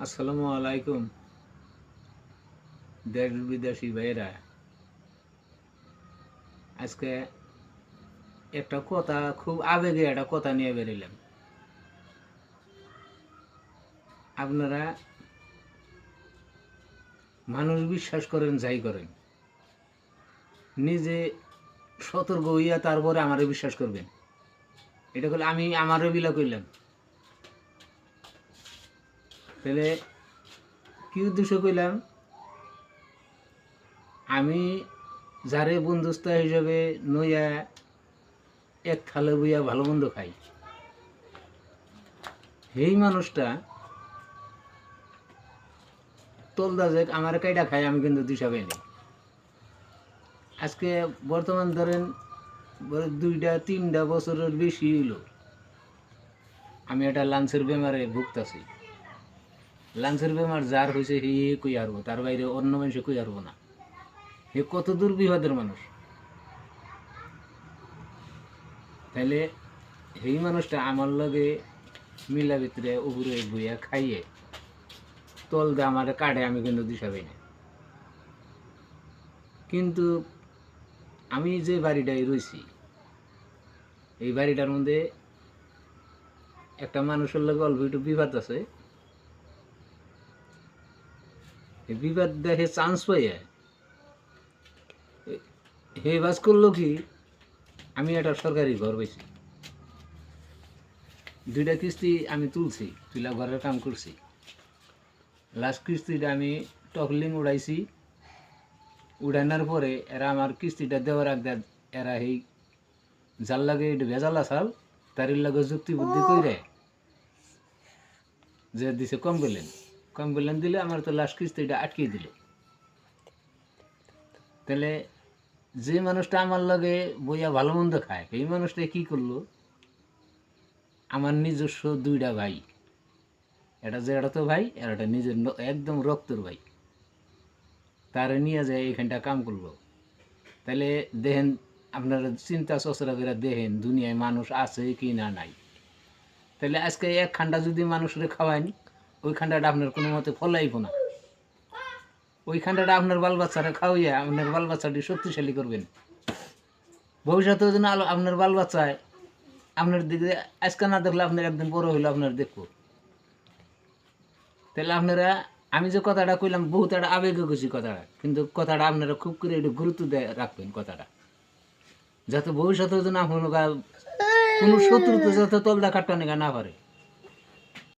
আসসালামু আলাইকুম দেশ বিদেশি ভাইয়েরা। আজকে একটা কথা, খুব আবেগে একটা কথা নিয়ে বেরিলাম। আপনারা মানুষ বিশ্বাস করেন যাই করেন, নিজে সতর্ক হইয়া তারপরে আমারে বিশ্বাস করবেন। এটা করলে আমি আমারও বিলা করলাম। তাহলে কি উদ্দেশ্য কইলাম, আমি যারে বন্ধুস্থ হিসেবে নইয়া এক থালে বইয়া ভালো মন্দ খাই, সেই মানুষটা তলদা যে আমার কাইটা খাই, আমি কিন্তু দিশা পাই নাই। আজকে বর্তমান ধরেন 2-3 বছরের বেশি হইল আমি একটা লাঞ্চের বেমারে ভুগতাছি। লাঞ্চের বেমার যার হয়েছে হে কই হারবো, তার বাইরে অন্য মানুষে কই হারবো না। হে কত দূর বিপদের মানুষ। তাইলে সেই মানুষটা আমার লগে মিলা ভিতরে উপরে বইয়া খাইয়ে তল দিয়ে আমার কাটে, আমি কিন্তু দিশা পাই না। কিন্তু আমি যে বাড়িটায় রয়েছি, এই বাড়িটার মধ্যে একটা মানুষের লগে অল্প একটু বিবাদ আছে। এই বিবাদ দেখে চান্স পাইয়া হে বাস করলো কি, আমি একটা সরকারি ঘর পাইছি, 2টা কিস্তি আমি তুলছি, তুলা ঘরের কাম করছি। লাস্ট কিস্তিটা আমি টকলিং উড়াইছি। উড়ানোর পরে এরা আমার কিস্তিটা দেওয়ার আগে এরা এই যার লাগে একটু ভেজাল আসাল তার লাগে যুক্তি বুদ্ধি করে যে দিছে কমপ্লেন দিলে আমার তো লাস্ট কিস্তিটা আটকে দিল। তাহলে যে মানুষটা আমার লগে বইয়া ভালো মন্দ খায়, এই মানুষটা কি করলো, আমার নিজস্ব 2টা ভাই, এটা যে এটা তো ভাই, আর এটা নিজের একদম রক্তর ভাই, তারে নিয়ে যায় এখানটা কাম করলো। তাহলে দেখেন, আপনারা চিন্তা চর্চা করে দেখেন দুনিয়ায় মানুষ আছে কি না নাই। তাহলে আজকে এক খান্ডা যদি মানুষরে খাওয়াইন, ওই খান্ডাটা আপনার কোনো মতে ফলাইব না। ওই খান্ডাটা আপনার বাল বাচ্চারা খাওয়াইয়া আপনার বাল বাচ্চাটি শক্তিশালী করবেন। ভবিষ্যতে যেন আপনার বাল বাচ্চায় আপনার দিকে আজকে না দেখলে আপনার একদিন বড় হইলে আপনার দেখবো। তাহলে আপনারা, আমি যে কথাটা কইলাম বহুত একটা আবেগে গেছি কথাটা, কিন্তু কথাটা আপনারা খুব করে একটু গুরুত্ব দিয়ে রাখবেন কথাটা, যাতে ভবিষ্যতে যেন আপনার কোনো শত্রুতে যাতে তলদা কাটটা নেগা না পারে।